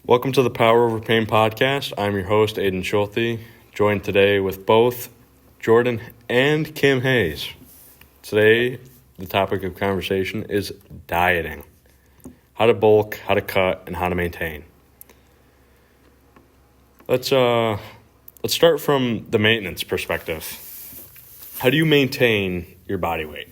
Welcome to the Power Over Pain podcast. I'm your host, Aiden Schulte, joined today with both Jordan and Kim Hayes. Today, the topic of conversation is dieting. How to bulk, how to cut, and how to maintain. Let's start from the maintenance perspective. How do you maintain your body weight?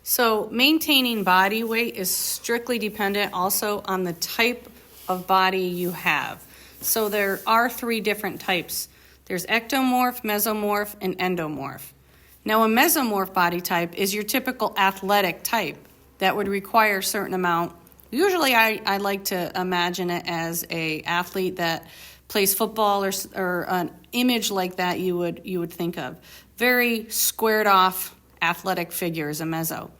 So maintaining body weight is strictly dependent also on the type of body you have. So there are three different types. There's ectomorph, mesomorph, and endomorph. Now a mesomorph body type is your typical athletic type that would require a certain amount. Usually I like to imagine it as a athlete that plays football or an image like that you would think of. Very squared off athletic figure is a meso.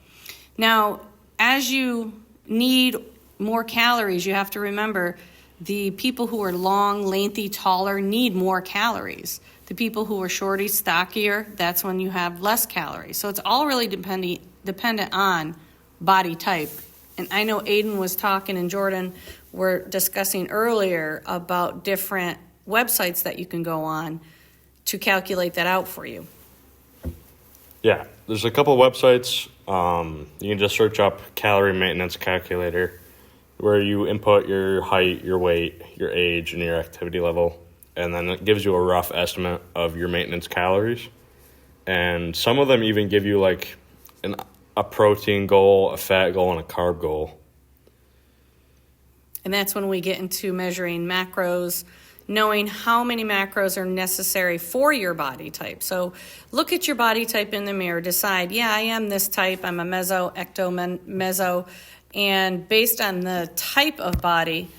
Now, as you need more calories, you have to remember the people who are long, lengthy, taller need more calories. The people who are shorty, stockier, that's when you have less calories. So it's all really dependent on body type. And I know Aiden was talking and Jordan were discussing earlier about different websites that you can go on to calculate that out for you. Yeah, there's a couple websites. You can just search up calorie maintenance calculator, where you input your height, your weight, your age, and your activity level, and then it gives you a rough estimate of your maintenance calories. And some of them even give you like a protein goal, a fat goal, and a carb goal. And that's when we get into measuring macros, knowing how many macros are necessary for your body type. So look at your body type in the mirror, decide, I am this type, I'm a meso, ecto, meso, and based on the type of body,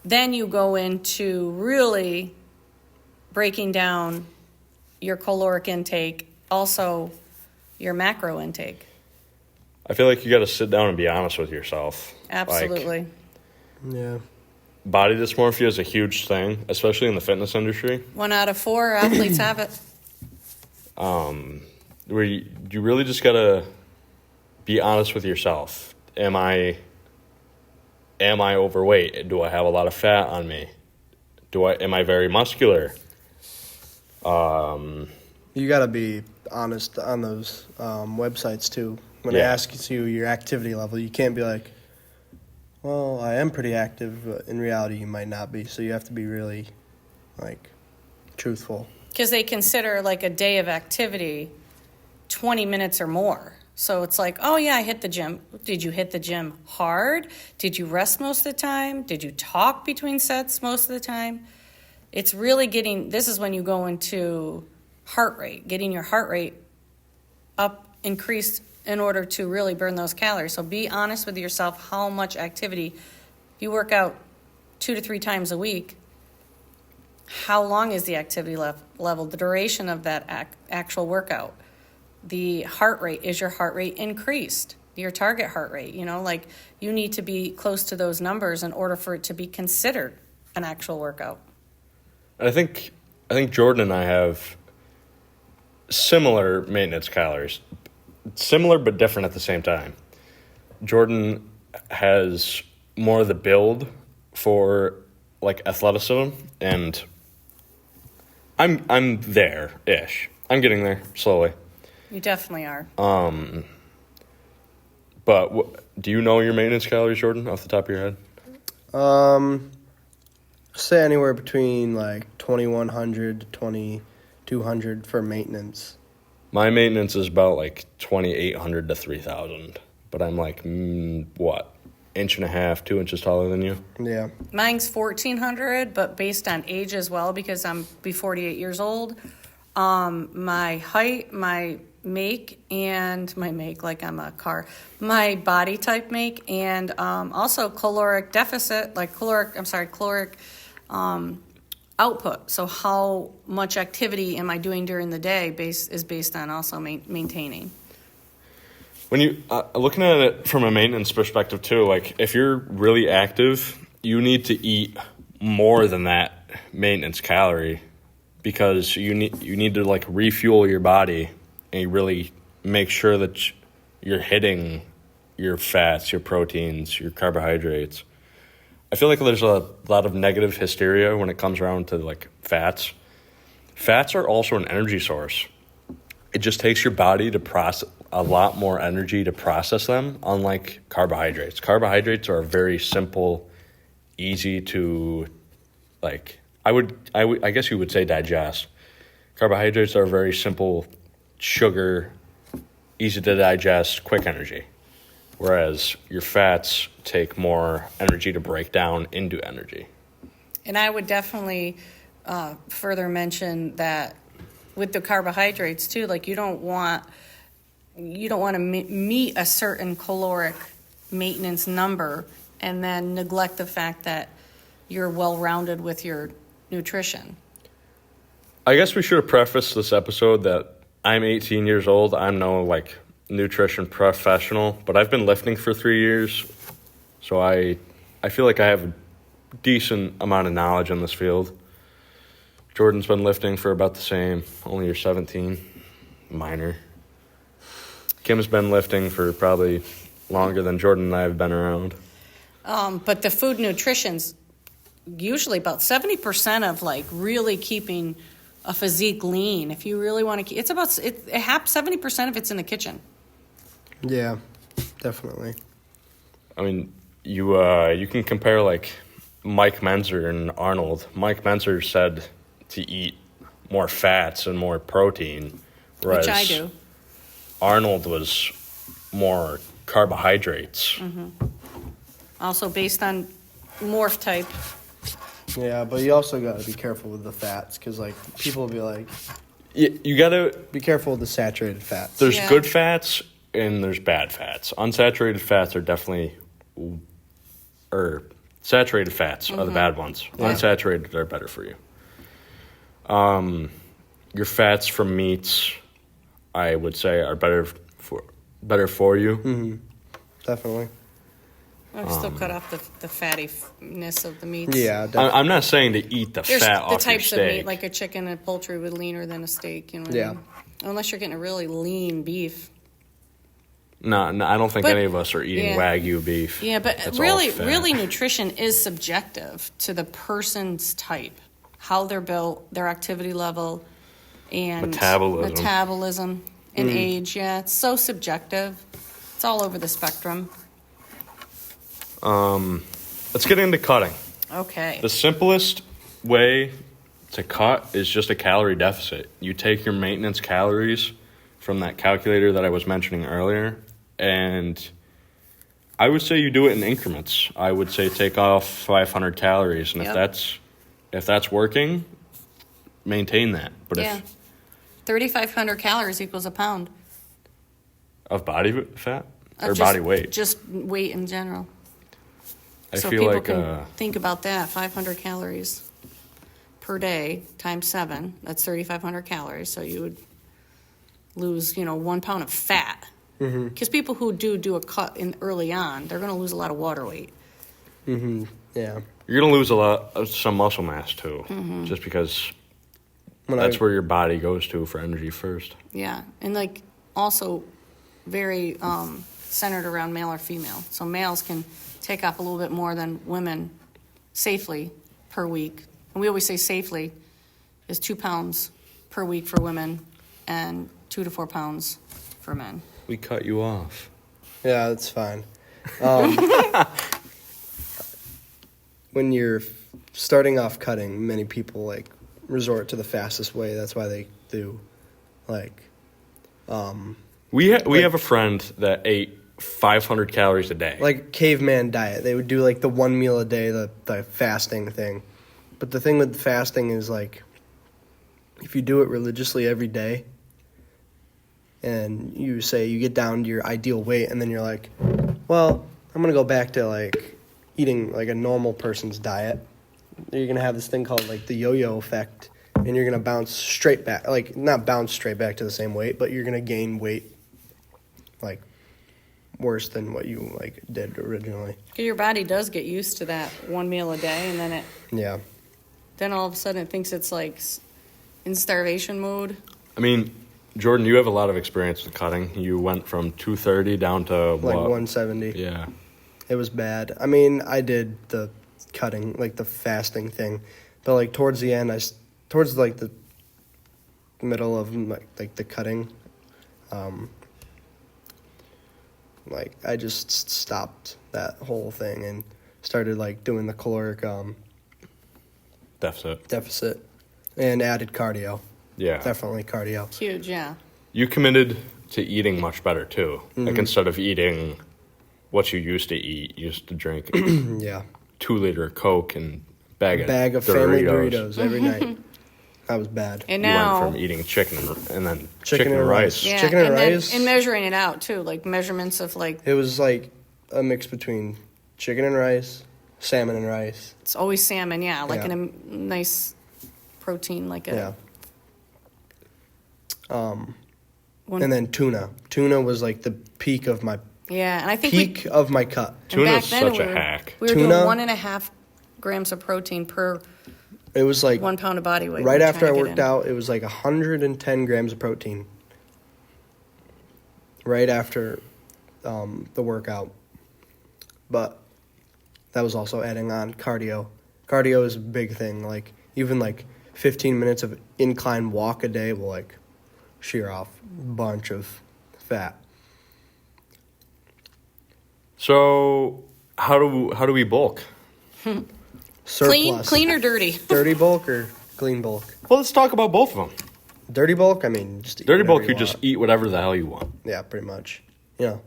then you go into really breaking down your caloric intake, also your macro intake. I feel like you got to sit down and be honest with yourself. Absolutely. Yeah. Body dysmorphia is a huge thing, especially in the fitness industry. 1 out of 4 athletes have it. Where you really just got to be honest with yourself. Am I overweight? Do I have a lot of fat on me? Am I very muscular? You got to be honest on those websites too. When they ask you your activity level, you can't be like, well, I am pretty active, but in reality you might not be. So you have to be really, truthful. Because they consider, like, a day of activity 20 minutes or more. So it's like, I hit the gym. Did you hit the gym hard? Did you rest most of the time? Did you talk between sets most of the time? It's really this is when you go into heart rate, getting your heart rate up, increased in order to really burn those calories. So be honest with yourself how much activity. If you work out 2 to 3 times a week, how long is the activity level, the duration of that actual workout? The heart rate, is your heart rate increased? Your target heart rate, you need to be close to those numbers in order for it to be considered an actual workout. I think Jordan and I have similar maintenance calories. Similar but different at the same time. Jordan has more of the build for athleticism, and I'm there-ish. I'm getting there slowly. You definitely are. But do you know your maintenance calories, Jordan, off the top of your head? Say anywhere between 2,100 to 2,200 for maintenance. My maintenance is about 2,800 to 3,000, but I'm inch and a half, 2 inches taller than you. Yeah. Mine's 1,400, but based on age as well, because I'm 48 years old. My height, my make, like I'm a car, my body type make, and also caloric deficit, caloric output. So how much activity am I doing during the day is based on also maintaining. When you looking at it from a maintenance perspective too, if you're really active, you need to eat more than that maintenance calorie, because you need to refuel your body and you really make sure that you're hitting your fats, your proteins, your carbohydrates. I feel like there's a lot of negative hysteria when it comes around to like fats. Fats are also an energy source. It just takes your body to process a lot more energy to process them, unlike carbohydrates. Carbohydrates are very simple, easy to, like, I guess you would say digest. Carbohydrates are very simple, sugar, easy to digest, quick energy. Whereas your fats take more energy to break down into energy. And I would definitely further mention that with the carbohydrates too, like you don't want to meet a certain caloric maintenance number and then neglect the fact that you're well-rounded with your nutrition. I guess we should have prefaced this episode that I'm 18 years old. I'm no like nutrition professional, but I've been lifting for 3 years, so I feel like I have a decent amount of knowledge in this field. Jordan's been lifting for about the same. Only you're 17. Minor. Kim's been lifting for probably longer than Jordan and I have been around. But the food nutrition's usually about 70% of like really keeping a physique lean. If you really want to keep, it's about 70% of it's in the kitchen. Yeah, definitely. I mean, you can compare like Mike Menzer and Arnold. Mike Menzer said to eat more fats and more protein, whereas Which I do. Arnold was more carbohydrates. Mm-hmm. Also based on morph type. Yeah, but you also got to be careful with the fats because, like, people will be like, You gotta be careful with the saturated fats. There's Yeah. good fats and there's bad fats. Unsaturated fats are definitely, or saturated fats are the bad ones. Yeah. Unsaturated are better for you. Your fats from meats, I would say, are better for you. Mm-hmm. Definitely. I've still cut off the fattiness of the meats. Yeah, definitely. I'm not saying to eat the There's fat the off your types of steak. meat, like a chicken and poultry would leaner than a steak, you know what I Yeah. mean? Unless you're getting a really lean beef. No, I don't think But- any of us are eating yeah. Wagyu beef. Yeah, but That's all really, fat. really, nutrition is subjective to the person's type, how they're built, their activity level, and Metabolism. and age. Yeah, it's so subjective. It's all over the spectrum. Let's get into cutting. Okay. The simplest way to cut is just a calorie deficit. You take your maintenance calories from that calculator that I was mentioning earlier, and I would say you do it in increments. I would say take off 500 calories, and Yep. if that's working, maintain that. But Yeah. 3,500 calories equals a pound. of body fat of or just- body weight, Just weight in general. I So feel people like can think about that. 500 calories per day times 7. That's 3,500 calories. So you would lose, 1 pound of fat. Because people who do a cut in early on, they're going to lose a lot of water weight. Mm-hmm. Yeah. you're gonna lose some muscle mass too, just because that's where your body goes to for energy first. Yeah, and like also very centered around male or female. So males can take off a little bit more than women safely per week. And we always say safely is 2 pounds per week for women and 2 to 4 pounds for men. We cut you off. Yeah, that's fine. When you're starting off cutting, many people like resort to the fastest way. That's why they do, like, We have a friend that ate 500 calories a day. like caveman diet. They would do like the 1 meal a day, the fasting thing. But the thing with fasting is like, if you do it religiously every day, and you say you get down to your ideal weight, and then you're like, well, I'm gonna go back to like eating like a normal person's diet. You're gonna have this thing called like the yo-yo effect, and you're gonna bounce straight back, like not bounce straight back to the same weight, but you're gonna gain weight like worse than what you like did originally. Your body does get used to that 1 meal a day, and Yeah. then all of a sudden it thinks it's like in starvation mode. I mean, Jordan, you have a lot of experience with cutting. You went from 230 down to Like what? 170. Yeah. It was bad. I mean, I did the cutting, like the fasting thing. But like towards the end, towards like the middle of like the cutting, like I just stopped that whole thing and started like doing the caloric deficit and added cardio. Yeah. Definitely cardio. Huge, yeah. You committed to eating much better too. Like instead of eating what you used to eat, you used to drink Yeah. 2-liter Coke and bag of family Doritos. Doritos every night. That was bad. And You now, went from eating chicken and then Chicken and rice. yeah, chicken and then, rice. and measuring it out too, like measurements of like It was like a mix between chicken and rice, salmon and rice. it's always salmon, yeah, like Yeah. in a nice protein, like a Yeah. one, And then tuna. Tuna was like the peak of my yeah, and I think of my cut. and Tuna's back then such a hack. We were Tuna- doing 1.5 grams of protein per It was like 1 pound of body weight. right we were after I trying to get worked in. out, it was like 110 grams of protein. Right after the workout. But that was also adding on cardio. Cardio is a big thing. Like even like 15 minutes of incline walk a day will like shear off a bunch of fat. So how do we bulk? Surplus. Clean or dirty? Dirty bulk or clean bulk? Well, let's talk about both of them. Dirty bulk, I mean, just eat Dirty whatever bulk, you just want. eat whatever the hell you want. Yeah, pretty much. You know,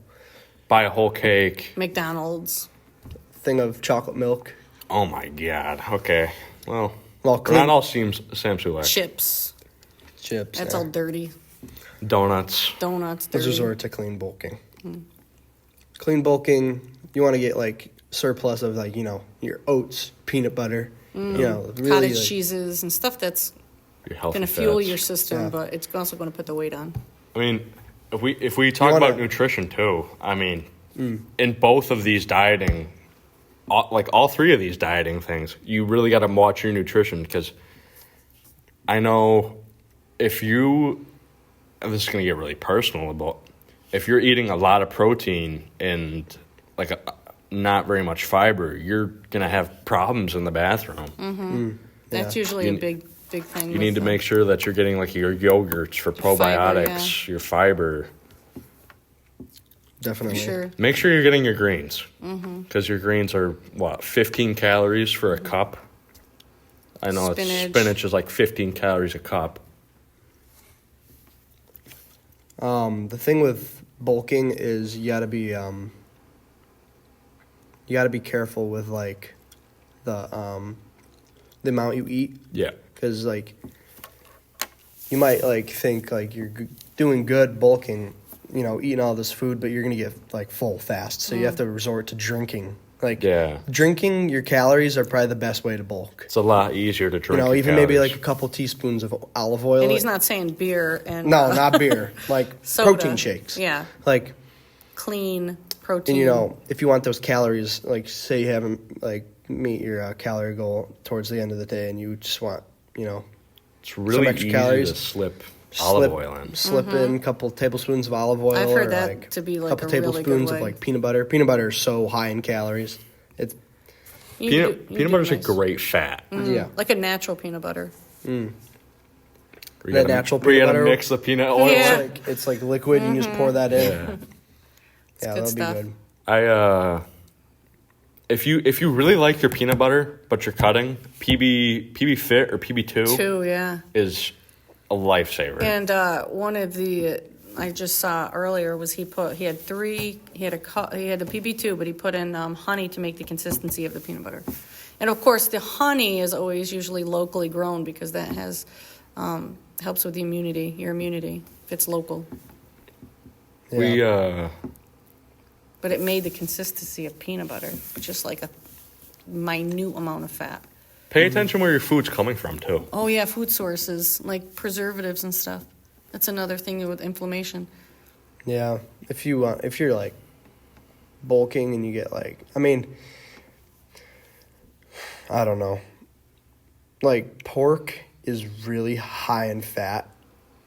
Buy a whole cake. McDonald's. thing of chocolate milk. Oh my god. Okay. Well, Well, not clean all seems Samsung. Chips. chips. That's yeah. all dirty. Donuts. Donuts, Let's dirty. resort to clean bulking. Clean bulking, you want to get like surplus of like, you know, your oats, peanut butter, you know, really Cottage like, cheeses and stuff that's Your healthy going to fuel fats. your system, Yeah. but it's also going to put the weight on. I mean, if we talk wanna- about nutrition too, I mean, in both of these dieting, all three of these dieting things, you really got to watch your nutrition because I know if you, and this is going to get really personal, but if you're eating a lot of protein and like not very much fiber, you're going to have problems in the bathroom. That's Yeah. usually You- a big thing. You need to make sure that you're getting like your yogurts for Fiber, probiotics, your fiber. definitely. Sure. Make sure you're getting your greens because your greens are 15 calories for a cup. I know spinach is like 15 calories a cup. The thing with bulking is you got to be careful with like the amount you eat. Yeah. Because, like, you might, like, think, like, you're doing good bulking, you know, eating all this food, but you're going to get, like, full fast. So you have to resort to drinking. Like, Yeah. drinking your calories are probably the best way to bulk. It's a lot easier to You drink. know, your even maybe, calories. like, a couple teaspoons of olive oil. And he's not saying beer and No, not beer. Like, soda. protein shakes. Yeah, Like, clean protein. and, you know, if you want those calories, like, say you haven't, like, meet your calorie goal towards the end of the day and you just want, you know, it's really extra easy calories. to slip olive oil in. Slip in a couple tablespoons of olive oil. I've heard or that like to be, like, a couple a really good tablespoons of way. like peanut butter. Peanut butter is so high in calories. It's You Peanut do butter's a nice. great fat. yeah. Like a natural peanut butter. Where you That gotta- natural where you peanut gotta butter- mix the peanut oil. Yeah. in. It's like liquid. You just pour that in. Yeah. Yeah, good that'll stuff. be good. If you really like your peanut butter, but you're cutting, PB Fit or PB2 Too, yeah. is a lifesaver. And one of the I just saw earlier was he had the PB2, but he put in honey to make the consistency of the peanut butter. And of course, the honey is always usually locally grown because that has helps with your immunity if it's local. Yeah. But it made the consistency of peanut butter, just like a minute amount of fat. Pay attention where your food's coming from too. Oh yeah, food sources like preservatives and stuff. That's another thing with inflammation. Yeah. If you're like bulking and you get like, I mean, I don't know. Like pork is really high in fat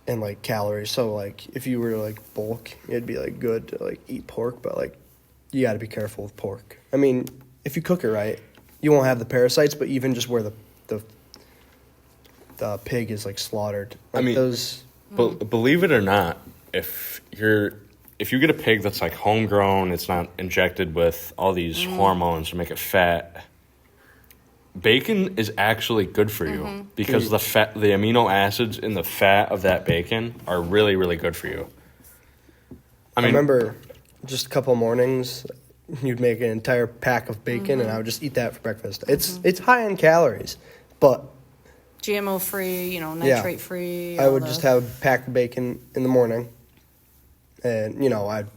and like calories. So like if you were to like bulk, it'd be like good to like eat pork, but like you got to be careful with pork. I mean, if you cook it right, you won't have the parasites, but even just where the pig is like slaughtered. Like I mean, those. believe it or not, if you get a pig that's like homegrown, it's not injected with all these hormones to make it fat. Bacon is actually good for you because the amino acids in the fat of that bacon are really, really good for you. I remember just a couple mornings, you'd make an entire pack of bacon, and I would just eat that for breakfast. It's high in calories, but GMO free, nitrate free. I would just have a pack of bacon in the morning, and I'd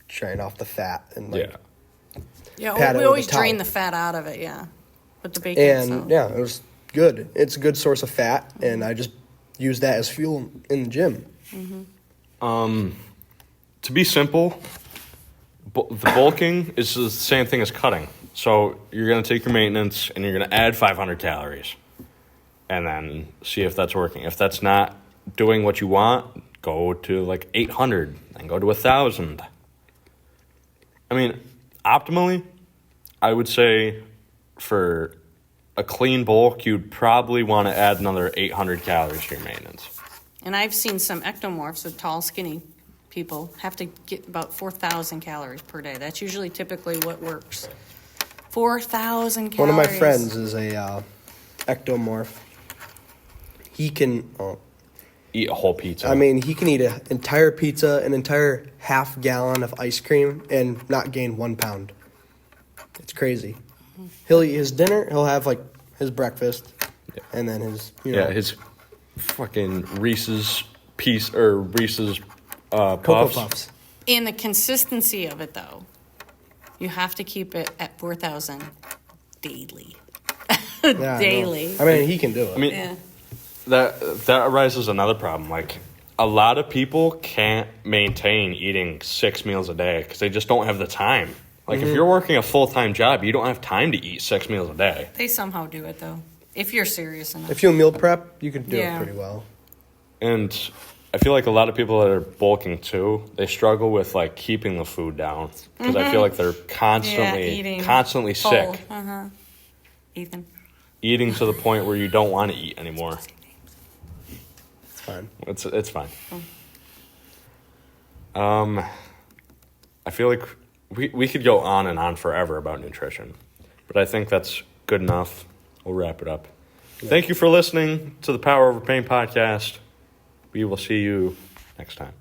drain off the fat and pat we it with always a towel. drain the fat out of it. Yeah, but the bacon. And it was good. It's a good source of fat, and I just use that as fuel in the gym. To be simple, the bulking is the same thing as cutting. So you're going to take your maintenance and you're going to add 500 calories and then see if that's working. If that's not doing what you want, go to like 800 and go to 1,000. I mean, optimally, I would say for a clean bulk, you'd probably want to add another 800 calories to your maintenance. And I've seen some ectomorphs, so tall, skinny people, have to get about 4,000 calories per day. That's usually typically what works. 4,000 calories. One of my friends is a ectomorph. He can Eat a whole pizza. I mean, he can eat an entire pizza, an entire half gallon of ice cream, and not gain 1 pound. It's crazy. He'll eat his dinner. He'll have like his breakfast, and then his his fucking Reese's Reese's Cocoa Puffs. Puffs. And the consistency of it, though, you have to keep it at 4,000 daily. Yeah, Daily. I mean, he can do it. I mean, Yeah. that arises another problem. Like, a lot of people can't maintain eating 6 meals a day because they just don't have the time. Like, if you're working a full-time job, you don't have time to eat 6 meals a day. They somehow do it, though, if you're serious enough. If you meal prep, you can do Yeah. it pretty well. And I feel like a lot of people that are bulking, too, they struggle with, like, keeping the food down because I feel like they're eating constantly full. sick. Ethan. Eating to the point where you don't want to eat anymore. It's fine. It's fine. I feel like we could go on and on forever about nutrition, but I think that's good enough. We'll wrap it up. Yeah. Thank you for listening to the Power Over Pain podcast. We will see you next time.